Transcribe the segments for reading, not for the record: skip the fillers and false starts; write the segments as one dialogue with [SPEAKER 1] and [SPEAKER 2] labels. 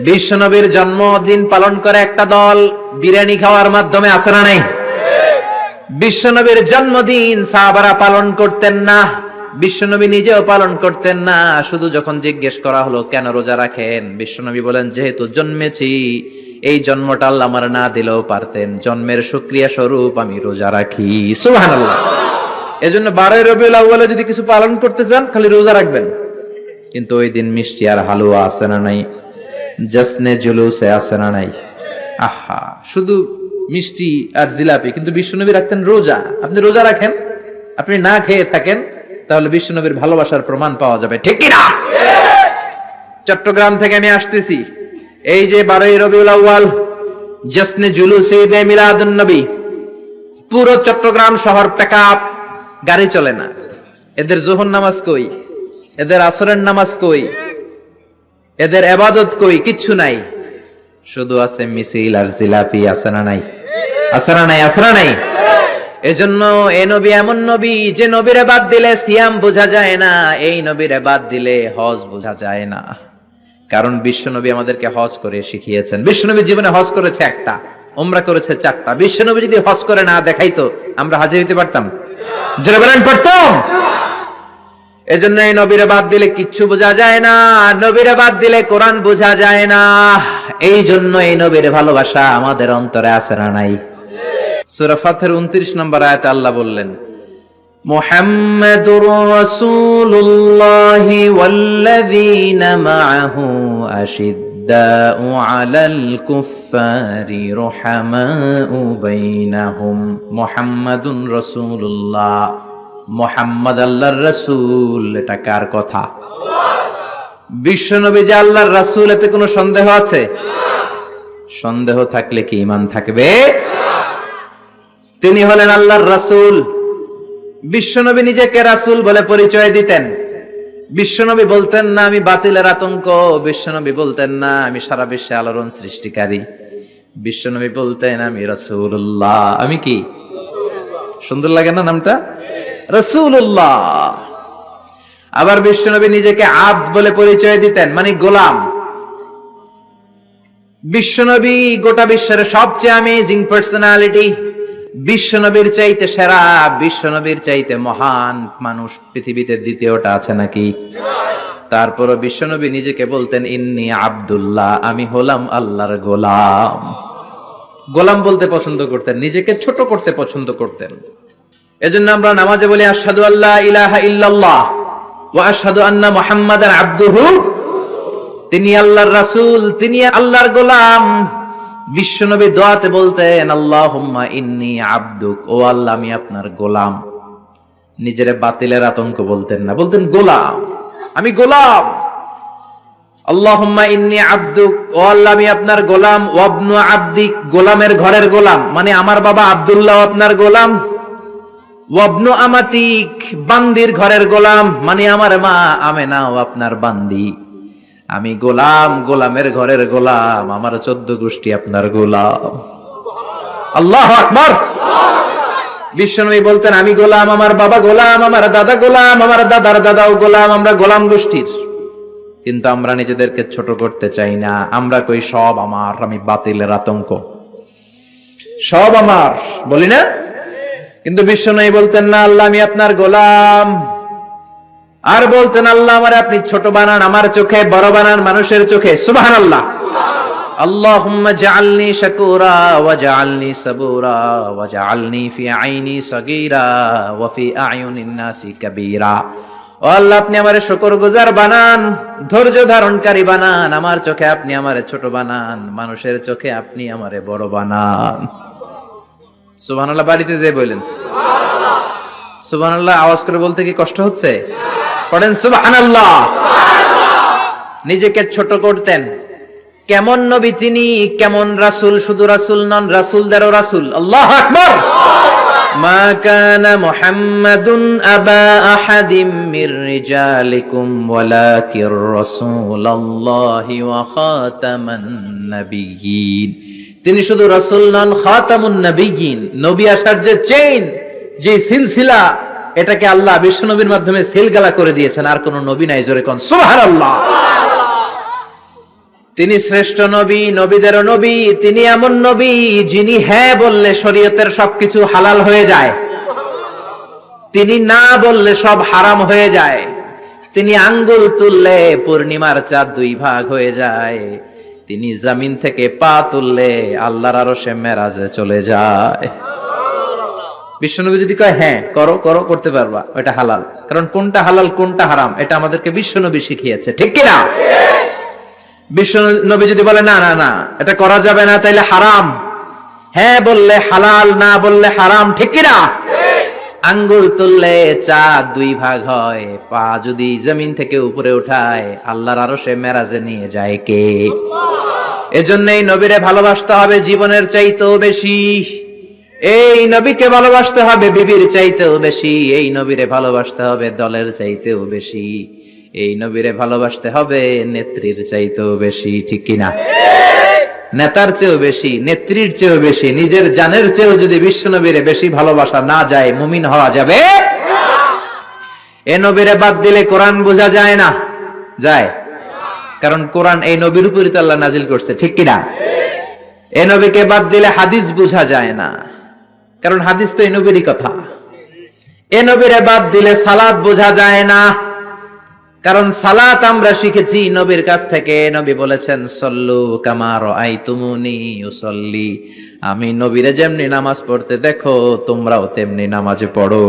[SPEAKER 1] বিশ্বনবীর জন্মদিন পালন করে একটা দল বিরিয়ানি খাওয়ার মাধ্যমে, আছে না নাই? বিশ্বনবীর জন্মদিন সাহাবারা পালন করতেন না, বিশ্বনবী নিজেও পালন করতেন না। শুধু যখন জিজ্ঞেস করা হলো কেন রোজা রাখেন, বিশ্বনবী বলেন যেহেতু জন্মেছি, এই জন্মটা আল্লাহ আমার না দিলেও পারতেন, জন্মের শুকরিয়া স্বরূপ আমি রোজা রাখি। সুবহানাল্লাহ। এজন্য 12 রবিউল আউয়ালে যদি কিছু পালন করতে চান খালি রোজা রাখবেন। কিন্তু ওই দিন মিষ্টি আর হালুয়া আছে না নাই? জশ্নে জুলুসে আছে না নাই? আহা, শুধু মিষ্টি আর জিলাপি, কিন্তু বিশ্বনবী রাখতেন রোজা। আপনি রোজা রাখেন, আপনি না খেয়ে থাকেন, তাহলে বিশ্বনবীর ভালোবাসার প্রমাণ পাওয়া যাবে, ঠিক কি না? চট্টগ্রাম থেকে আমি আসতেছি, এই যে 12 রবিউল আউয়াল জশ্নে জুলুসে ঈদে মিলাদুন নবী, পুরো চট্টগ্রাম শহর প্যাকআপ, গাড়ি চলে না। এদের যোহর নামাজ কই, এদের আসরের নামাজ কই, এদের ইবাদত কই? কিচ্ছু নাই, শুধু আছে মিছিল আর জিলাপি। আছে না নাই? আছে না নাই? আছে না নাই? এজন্য এই নবী এমন নবী যে নবীরে বাদ দিলে সিয়াম বোঝা যায় না, এই নবীরে বাদ দিলে হজ বোঝা যায় না। কারণ বিশ্বনবী আমাদেরকে হজ করে শিখিয়েছেন। বিশ্বনবী জীবনে হজ করেছে একটা, উমরা করেছে 4টা। বিশ্বনবী যদি হজ করে না দেখাইতো, আমরা হাজির হইতে পারতাম? যারা বলেন পারতাম? এজন্য এই নবীরে বাদ দিলে কিচ্ছু বোঝা যায় না, নবীরে বাদ দিলে কোরআন বোঝা যায় না। এই জন্য এই নবীর ভালোবাসা আমাদের অন্তরে আছে না নাই? সূরা ফাতিহার 29 নম্বর আয়াতে আল্লাহ বললেন, মুহাম্মাদুর রাসূলুল্লাহি ওয়াল্লাযীনা মাআহু আশিদ্দাউ আলাল কুফফারি রুহামাউ বাইনাহুম। মুহাম্মাদুর রাসূলুল্লাহ, মুহাম্মদ আল্লাহর রাসূল। এটা কার কথা? বিশ্বনবী যে আল্লাহর রাসূল, এতে কোনো সন্দেহ আছে? সন্দেহ থাকলে কি ঈমান থাকবে? তিনি হলেন আল্লাহর রাসূল। বিশ্বনবী নিজেকে রাসূল বলে পরিচয় দিতেন। বিশ্বনবী বলতেন না আমি বাতিলের আতঙ্ক, বিশ্বনবী বলতেন না আমি সারা বিশ্বে আলোড়ন সৃষ্টিকারী। বিশ্বনবী বলতেন আমি রাসূলুল্লাহ। আমি কি? সুন্দর লাগে না নামটা? রাসূলুল্লাহ। আবার বিশ্বনবী নিজেকে আব্দ বলে পরিচয় দিতেন, মানে গোলাম। বিশ্বনবী গোটা বিশ্বের সবচেয়ে অ্যামেজিং পার্সোনালিটি। বিশ্বনবীর চাইতে সেরা, বিশ্বনবীর চাইতে মহান মানুষ পৃথিবীতে দ্বিতীয়টা আছে নাকি? তারপরও বিশ্বনবী নিজেকে বলতেন ইন্নী আব্দুল্লাহ, আমি হলাম আল্লাহর গোলাম। গোলাম বলতে পছন্দ করতেন, নিজেকে ছোট করতে পছন্দ করতেন। এজন্য আমরা নামাজে বলি আশহাদু আল্লা ইলাহা ইল্লাল্লাহ ওয়া আশহাদু আন্না মুহাম্মাদান আবদুহু। তিনি আল্লাহর রাসূল, তিনি আল্লাহর গোলাম। বিশ্বনবী দোয়াতে বলতেন আল্লাহুম্মা ইন্নী আবদুক, ও আল্লাহ আমি আপনার গোলাম। নিজের বাতিলের আতঙ্ক বলতেন না, বলতেন গোলাম, আমি গোলাম। আল্লাহুম্মা ইন্নী আবদুক, ও আল্লাহ আমি আপনার গোলাম। ওয়াবনু আবদিক, গোলামের ঘরের গোলাম, মানে আমার বাবা আব্দুল্লাহ আপনার গোলাম। ওয়াবনু আমাতিক, বান্দির ঘরের গোলাম, মানে আমার মা আমেনাও আপনার বান্দি। আমি গোলাম, গোলামের ঘরের গোলাম, আমার 14 গোষ্ঠী আপনার গোলাম। আল্লাহু আকবার। বিশ্বনবী বলতেন আমি গোলাম, আমার বাবা গোলাম, আমার দাদা গোলাম, আমার দাদার দাদাও গোলাম, আমরা গোলাম গোষ্ঠীর। কিন্তু আমরা নিজেদেরকে ছোট করতে চাই না। আমরা কই সব আমার, আমি বাতিলের আতঙ্ক, সব আমার বলি না? কিন্তু বিশ্বনবী বলতেন না আল্লাহ আমি আপনার গোলাম। আর বলতেন আল্লাহ আমারে আপনি ছোট বানান, আমার চোখে বড় বানান, মানুষের চোখে। সুবহানাল্লাহ। আল্লাহুম্মা জাআলনি শাকুরা ওয়া জাআলনি সাবুরা ওয়া জাআলনি ফি আইনি সাগীরা ওয়া ফি আয়ুনিন নাসি কাবীরা। ও আল্লাহ আপনি আমারে শুকরগুজার বানান, ধৈর্য ধারণকারী বানান, আমার চোখে আপনি আমারে ছোট বানান, মানুষের চোখে আপনি আমারে বড় বানান। সুবহানাল্লাহ। বাড়িতে যে বলেন সুবহানাল্লাহ। সুবহানাল্লাহ আওয়াজ করে বলতে কি কষ্ট হচ্ছে? পড়েন সুবহানাল্লাহ। নিজেকে ছোট করতেন। কেমন নবী তিনি, কেমন রাসূল, শুধু রাসূল নন, রাসূলদেরও রাসূল। আল্লাহু আকবার। মা কানা মুহাম্মাদুন আবা আহাদিম মির রিজালিকুম ওয়ালাকির রাসূলুল্লাহি ওয়া খাতামান নাবিয়্যিন। তিনি শুধু রাসূল নন, খাতামুন নাবিয়্যিন। নবী আসার যে চেইন, যে সিলসিলা, এটাকে আল্লাহ বিশ্বনবীর মাধ্যমে সিলগালা করে দিয়েছেন। আর কোন নবী নাই, জোরে কোন সুবহানাল্লাহ। তিনি শ্রেষ্ঠ নবী, নবীদেরও নবী। তিনি এমন নবী যিনি হ্যাঁ বললে শরীয়তের সবকিছু হালাল হয়ে যায়, তিনি না বললে সব হারাম হয়ে যায়। তিনি আঙ্গুল তুললে পূর্ণিমার চাঁদ 2 ভাগ হয়ে যায়। তিনি জমিন থেকে পা তুললে আল্লাহর আরশে মেরাজে চলে যায়। বিশ্বনবী যদি কয় হ্যাঁ করো করো, করতে পারবা, ওটা হালাল। কারণ কোনটা হালাল কোনটা হারাম এটা আমাদেরকে বিশ্বনবী শিখিয়েছে, ঠিক কিনা? বিশ্বনবী যদি বলে না না না এটা করা যাবে না, তাইলে হারাম। হ্যাঁ বললে হালাল, না বললে হারাম, ঠিক কিনা? আঙ্গুল তুললে চাঁদ 2 ভাগ হয়, পা যদি জমিন থেকে উপরে উঠায় আল্লাহর আরশে মেরাজে নিয়ে যায় কে? এজন্যই নবীরে ভালোবাসতে হবে জীবনের চাইতেও বেশি। এই নবীকে ভালোবাসতে হবে বিবির চাইতেও বেশি। এই নবীরে ভালোবাসতে হবে দলের চাইতেও বেশি। এই নবীরে ভালোবাসতে হবে নেত্রীর চাইতেও বেশি, ঠিক কিনা? নেতার চেয়েও বেশি, নেত্রীর চেয়েও বেশি, নিজের জানের চেয়েও যদি বিশ্ব নবীরে বেশি ভালোবাসা না যায়, মুমিন হওয়া যাবে? এ নবীরে বাদ দিলে কোরআন বোঝা যায় না, যায়? কারণ কোরআন এই নবীর উপরই তো আল্লাহ নাজিল করছে, ঠিক কিনা? এ নবীকে বাদ দিলে হাদিস বোঝা যায় না, কারণ হাদিস তো এই নবীরই কথা। এ নবীরে বাদ দিলে সালাত বোঝা যায় না, কারণ সালাত আমরা শিখেছি নবীর কাছ থেকে। নবী বলেছেন সল্লু কামা রাআইতুমুনি উসাল্লি, আমি নবীরে যেমনি নামাজ পড়তে দেখো তোমরাও তেমনি নামাজ পড়ো।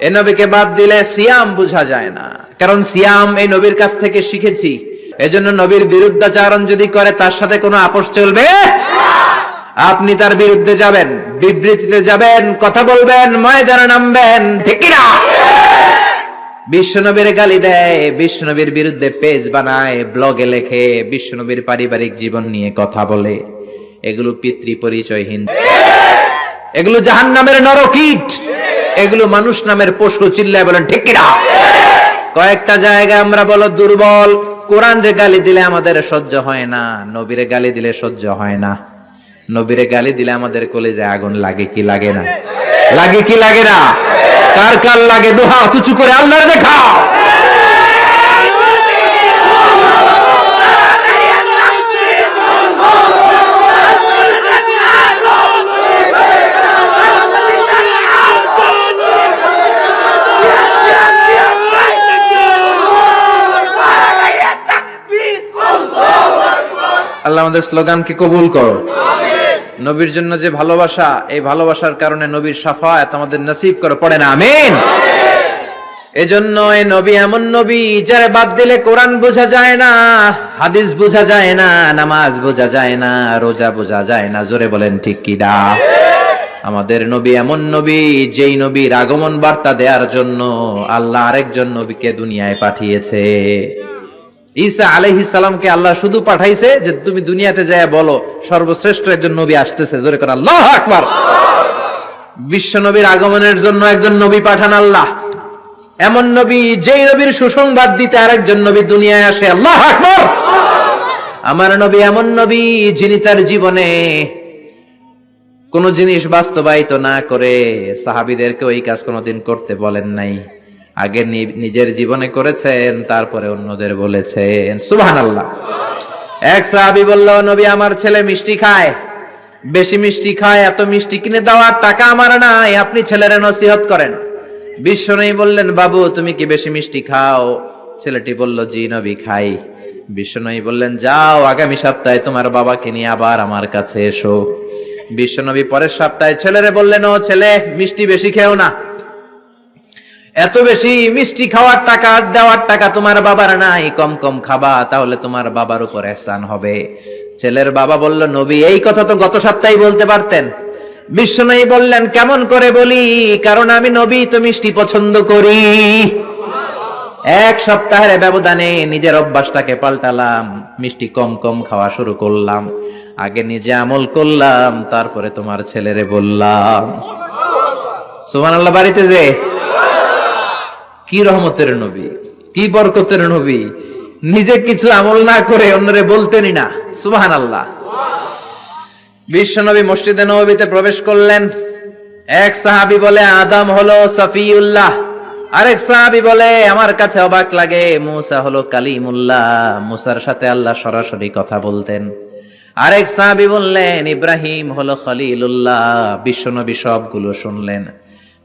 [SPEAKER 1] এ নবীকে বাদ দিলে সিয়াম বোঝা যায় না, কারণ সিয়াম এই নবীর কাছ থেকে শিখেছি। এজন্য নবীর বিরুদ্ধাচরণ যদি করে তার সাথে কোনো আপোষ চলবে? আপনি তার বিরুদ্ধে যাবেন, বিবৃতিতে যাবেন, কথা বলবেন, ময়দানে নামবেন, ঠিক কিনা? বিশ্বনবীর গালি দেয়, বিশ্বনবীর বিরুদ্ধে পেজ বানায়, ব্লগে লেখে, বিশ্বনবীর পারিবারিক জীবন নিয়ে কথা বলে, এগুলো পিতৃ পরিচয়হীন, এগুলো জাহান্নামের নরকীট, এগুলো মানুষ নামের পশু। চিল্লায় বলেন ঠিক কিনা? কয়েকটা জায়গায় আমরা বলো দুর্বল। কোরআন রে গালি দিলে আমাদের সহ্য হয় না, নবীরে গালি দিলে সহ্য হয় না। নবীরে গালি দিলে আমাদের কলিজায় আগুন লাগে কি লাগে না? লাগে কি লাগে না? কার কার লাগে? দুহা উঁচু করে আল্লাহর দেখাও। আল্লাহ আমাদের স্লোগানকে কবুল করো। নবীর জন্য যে ভালোবাসা, এই ভালোবাসার কারণে নবীর শাফায়াত আমাদের নসিব করো, পড়ে না আমিন। এজন্য এই নবী এমন নবী যারে বাদ দিলে কোরআন বোঝা যায় না, হাদিস বোঝা যায় না, নামাজ বোঝা যায় না, রোজা বোঝা যায় না। জোরে বলেন ঠিক কি না? আমাদের নবী এমন নবী যেই নবীর আগমন বার্তা দেওয়ার জন্য আল্লাহ আরেকজন নবীকে দুনিয়ায় পাঠিয়েছে। ঈসা আলাইহিস সালামকে আল্লাহ শুধু পাঠাইছে যে তুমি দুনিয়াতে যায় বলো সর্বশ্রেষ্ঠ একজন নবী আসতেছে। জোরে করে আল্লাহু আকবার। বিশ্ব নবীর আগমনের জন্য একজন নবী পাঠান আল্লাহ, এমন নবী যেই নবীর সুসংবাদ দিতে আরেকজন নবী দুনিয়ায় আসে। আল্লাহু আকবার। আমার নবী এমন নবী যিনি তার জীবনে কোন জিনিস বাস্তবায়িত না করে সাহাবীদেরকে ওই কাজ কোনোদিন করতে বলেন নাই। আগে নিজের জীবনে করেছেন, তারপরে অন্যদের বলেছেন। সুবহানাল্লাহ। এক সাহাবী বলল, নবী আমার ছেলে মিষ্টি খায়, বেশি মিষ্টি খায়, এত মিষ্টি কিনে দেওয়ার টাকা আমার নাই, আপনি ছেলেরে নসিহত করেন। বিশ্বনবী বললেন, বাবু তুমি কি বেশি মিষ্টি খাও? ছেলেটি বলল, জি নবী খাই। বিশ্বনবী বললেন, যাও আগামী সপ্তাহে তোমার বাবাকে নিয়ে আবার আমার কাছে এসো। বিশ্বনবী পরের সপ্তাহে ছেলেরে বললেন, ও ছেলে মিষ্টি বেশি খেও না, এত বেশি মিষ্টি খাওয়ার টাকা দেওয়ার টাকা তোমার বাবার নাই, কম কম খাবা, তাহলে তোমার বাবার উপর ইহসান হবে। ছেলের বাবা বলল, নবী এই কথা তো গত সপ্তাহে বলতে পারতেন। বিশ্বনবী বললেন, কেমন করে বলি, কারণ আমি নবী তো মিষ্টি পছন্দ করি। এক সপ্তাহের ব্যবধানে নিজের অভ্যাসটাকে পাল্টালাম, মিষ্টি কম কম খাওয়া শুরু করলাম। আগে নিজে আমল করলাম, তারপরে তোমার ছেলেরে বললাম। সুবহানাল্লাহ। বাড়িতে যে কি রহমতের নবী, কি বরকতের নবী, নিজে কিছু আমল না করে অন্যরে বলতেনই না। সুবহানাল্লাহ। বিশ্বনবী মসজিদে নববীতে প্রবেশ করলেন। এক সাহাবী বলে, আদম হলো সফিউল্লাহ, আরেক সাহাবী বলে আমার কাছে অবাক লাগে, মূসা হলো কালিমুল্লাহ, মূসার সাথে আল্লাহ সরাসরি কথা বলতেন। আরেক সাহাবী বললেন ইব্রাহিম হলো খলিলুল্লাহ, বিশ্বনবী সবগুলো শুনলেন।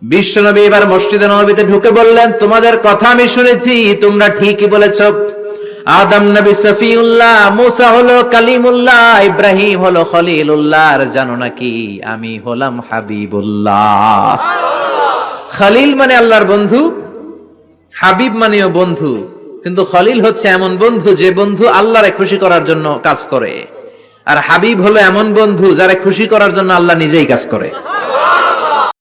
[SPEAKER 1] বিশ্বনবী এবার মসজিদে নববীতে ঢুকে বললেন তোমাদের কথা আমি শুনেছি, তোমরা ঠিকই বলেছো। আদম নবী সফিউল্লাহ, মূসা হলো কালিমুল্লাহ, ইব্রাহিম হলো খলিলুল্লাহ, আর জানো নাকি আমি হলাম হাবিবুল্লাহ। খলিল মানে আল্লাহর বন্ধু, হাবিব মানেও বন্ধু, কিন্তু খলিল হচ্ছে এমন বন্ধু যে বন্ধু আল্লাহরে খুশি করার জন্য কাজ করে, আর হাবিব হলো এমন বন্ধু যারা খুশি করার জন্য আল্লাহ নিজেই কাজ করে।